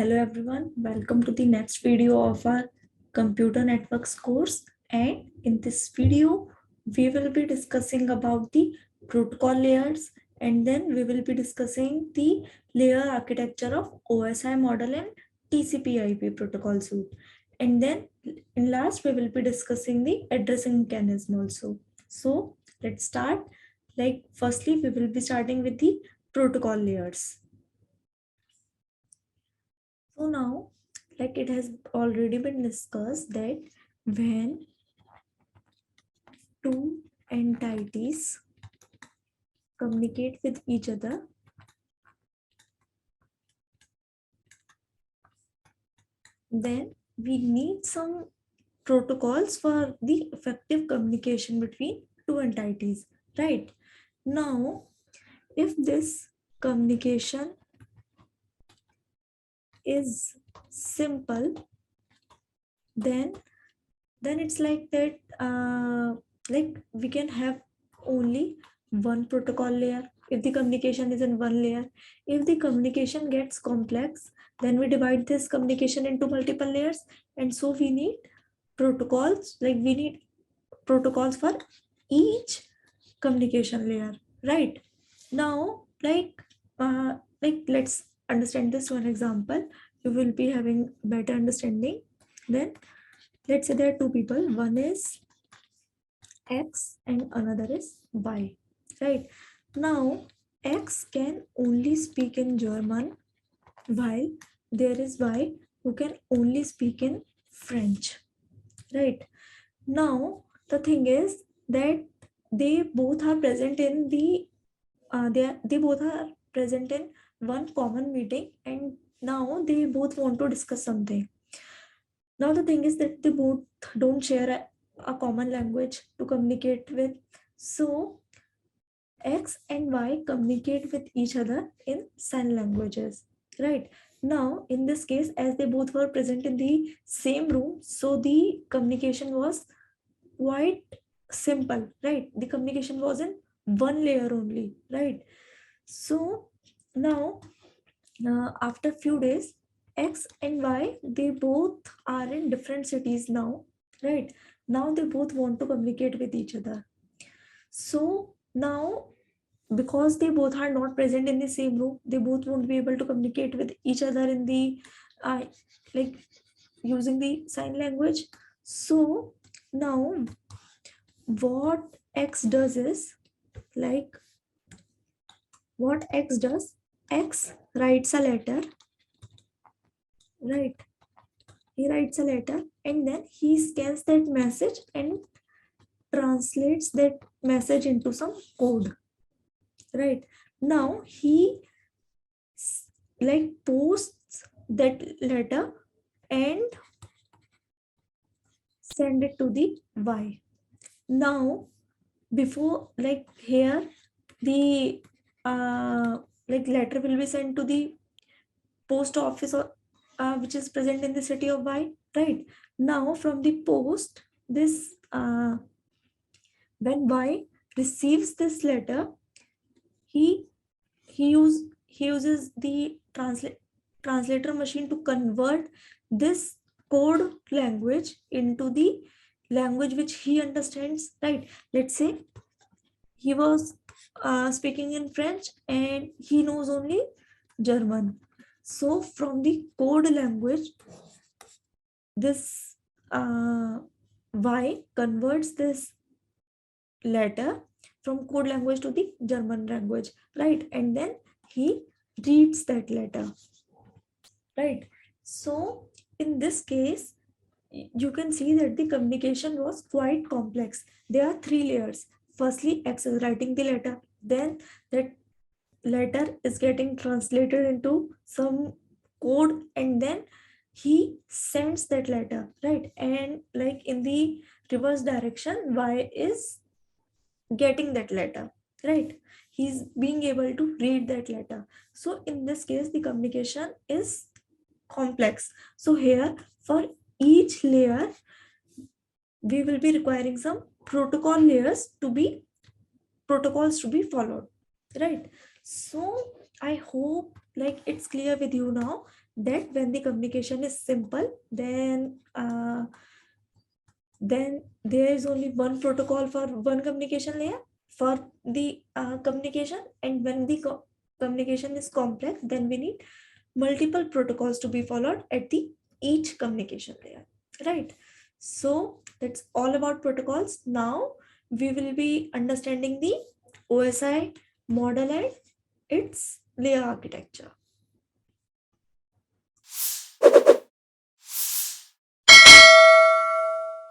Hello everyone, welcome to the next video of our computer networks course, and in this video we will be discussing about the protocol layers, and then we will be discussing the layer architecture of OSI model and TCP/IP protocol suite, and then in last we will be discussing the addressing mechanism also. So let's start. Firstly we will be starting with the protocol layers. So now, it has already been discussed that when two entities communicate with each other, then we need some protocols for the effective communication between two entities, right? Now, if this communication is simple, then it's like that we can have only one protocol layer if the communication is in one layer. If the communication gets complex, then we divide this communication into multiple layers, and so we need protocols, for each communication layer, right? Now let's understand this one example. You will be having better understanding. Then let's say there are two people, one is X and another is Y, right? Now X can only speak in German, while there is Y who can only speak in French, right? Now the thing is that they both are present in the they both are present in one common meeting, and now they both want to discuss something. Now the thing is that they both don't share a common language to communicate with. So X and Y communicate with each other in sign languages, right? Now in this case, as they both were present in the same room, so the communication was quite simple, right? The communication was in one layer only, right? So now after few days, X and Y, they both are in different cities now, right? Now they both want to communicate with each other. So now, because they both are not present in the same room, they both won't be able to communicate with each other in the like using the sign language. So now what X does is, what X does, X writes a letter, right? He writes a letter and then he scans that message and translates that message into some code, right? Now he posts that letter and send it to the Y. Now before, here, the letter will be sent to the post office, or which is present in the city of Y, right? Now from the post, this when Y receives this letter, he uses the translator machine to convert this code language into the language which he understands, right? Let's say he was speaking in French and he knows only German. So from the code language, this Y converts this letter from code language to the German language, right? And then he reads that letter, right? So in this case, you can see that the communication was quite complex. There are three layers. Firstly, X is writing the letter, then that letter is getting translated into some code, and then he sends that letter, right? And in the reverse direction, Y is getting that letter, right? He's being able to read that letter. So in this case, the communication is complex. So here, for each layer, we will be requiring some protocols to be followed, right? So I hope it's clear with you now that when the communication is simple, then there is only one protocol for one communication layer for the communication, and when the communication is complex, then we need multiple protocols to be followed at the each communication layer, right? So that's all about protocols. Now we will be understanding the OSI model and its layer architecture.